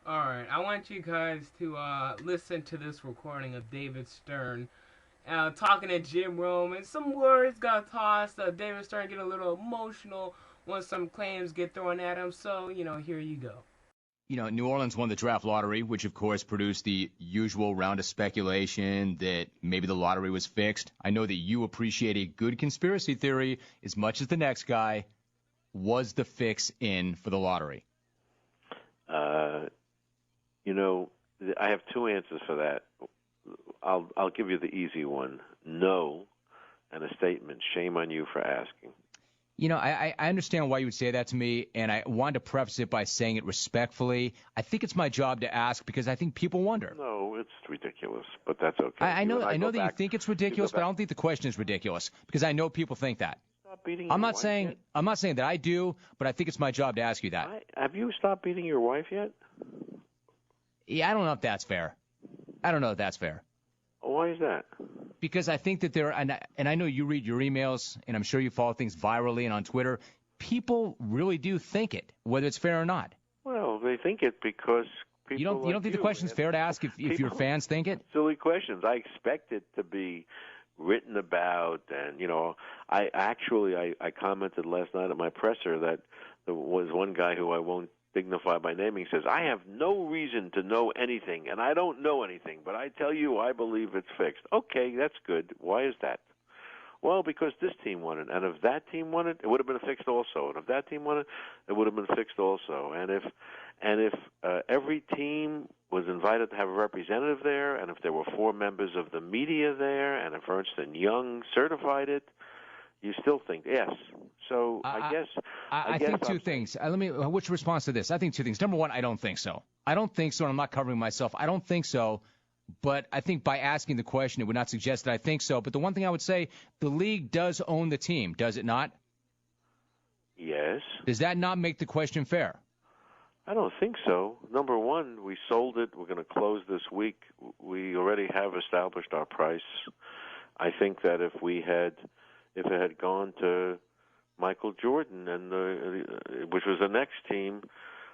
Alright, I want you guys to listen to this recording of David Stern talking to Jim Rome, and some words got tossed. David Stern get a little emotional when some claims get thrown at him, so, here you go. New Orleans won the draft lottery, which of course produced the usual round of speculation that maybe the lottery was fixed. I know that you appreciate a good conspiracy theory as much as the next guy. Was the fix in for the lottery? I have two answers for that. I'll give you the easy one. No, and a statement. Shame on you for asking. I understand why you would say that to me, and I wanted to preface it by saying it respectfully. I think it's my job to ask because I think people wonder. No, it's ridiculous, but that's okay. I know that you think it's ridiculous, but I don't think the question is ridiculous because I know people think that. I'm not saying that I do, but I think it's my job to ask you that. Have you stopped beating your wife yet? Yeah, I don't know if that's fair. Why is that? Because I think that and I know you read your emails, and I'm sure you follow things virally and on Twitter. People really do think it, whether it's fair or not. Well, they think it because people. You don't think the question's fair to ask if your fans think it? Silly questions. I expect it to be written about, and I commented last night at my presser that there was one guy who I won't dignify by naming says, I have no reason to know anything, and I don't know anything, but I tell you I believe it's fixed. Okay, that's good. Why is that? Well, because this team won it, and if that team won it, it would have been fixed also, and if that team won it, it would have been fixed also, and if every team was invited to have a representative there, and if there were 4 members of the media there, and if Ernst & Young certified it, you still think yes. So I think two things. What's your response to this? I think two things. Number one, I don't think so. And I'm not covering myself. I don't think so. But I think by asking the question, it would not suggest that I think so. But the one thing I would say, the league does own the team, does it not? Yes. Does that not make the question fair? I don't think so. Number one, we sold it. We're going to close this week. We already have established our price. I think that if it had gone to Michael Jordan which was the next team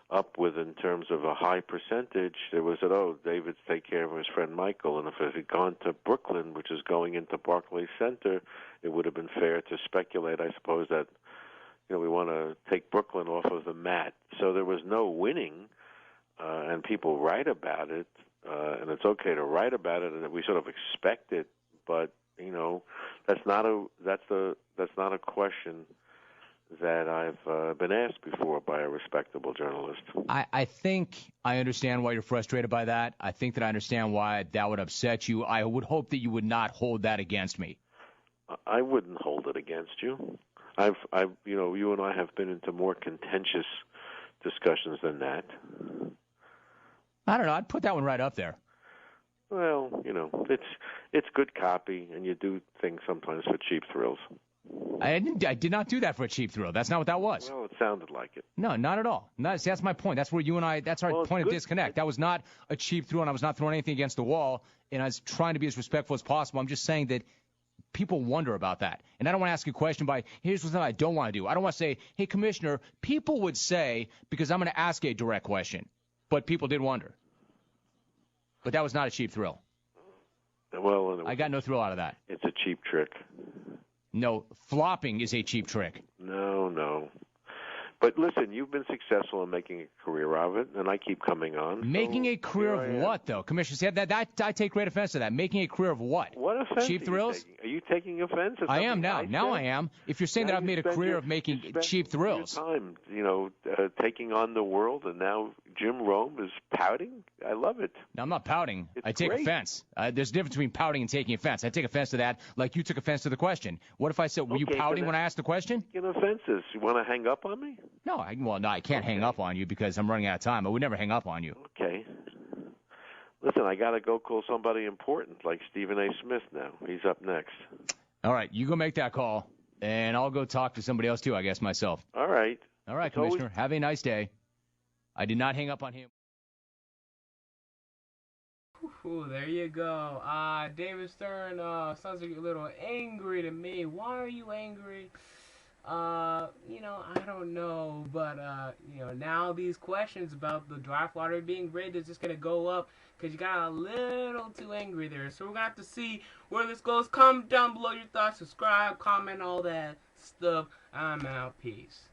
up with in terms of a high percentage, there was David's take care of his friend Michael, and if it had gone to Brooklyn, which is going into Barclays Center, it would have been fair to speculate, I suppose, that we want to take Brooklyn off of the mat. So there was no winning, and people write about it, and it's okay to write about it, and we sort of expect it, but that's not a question that I've been asked before by a respectable journalist. I think I understand why you're frustrated by that. I think that I understand why that would upset you. I would hope that you would not hold that against me. I wouldn't hold it against you. You and I have been into more contentious discussions than that. I don't know. I'd put that one right up there. Well, it's good copy, and you do things sometimes for cheap thrills. I did not do that for a cheap thrill. That's not what that was. Well, it sounded like it. No, not at all. That's my point. That's where you and I, that's our point of disconnect. That was not a cheap thrill, and I was not throwing anything against the wall, and I was trying to be as respectful as possible. I'm just saying that people wonder about that. And I don't want to ask you a question by, here's what I don't want to do. I don't want to say, hey, Commissioner, people would say, because I'm going to ask a direct question. But people did wonder. But that was not a cheap thrill. Well, I got no thrill out of that. It's a cheap trick. No, flopping is a cheap trick. No. But listen, you've been successful in making a career of it, and I keep coming on. Making a career of what, though? Commissioner said that I take great offense to that. Making a career of what? What offense? Cheap thrills? Are you taking offense? I am now. Now I am. If you're saying that I've made a career of making cheap thrills. Your time, taking on the world, and now Jim Rome is pouting. I love it. No, I'm not pouting. I take offense. There's a difference between pouting and taking offense. I take offense to that like you took offense to the question. What if I said, were you pouting when I asked the question? Taking offenses. You want to hang up on me? No, I can't hang up on you because I'm running out of time. I would never hang up on you. Okay. Listen, I got to go call somebody important like Stephen A. Smith now. He's up next. All right, you go make that call, and I'll go talk to somebody else too, I guess, myself. All right. All right, Commissioner. Have a nice day. I did not hang up on him. Ooh, there you go. David Stern sounds like you're a little angry to me. Why are you angry? I don't know, but now these questions about the draft lottery being rigged is just gonna go up because you got a little too angry there. So we're gonna have to see where this goes. Comment down below your thoughts, subscribe, comment, all that stuff. I'm out. Peace.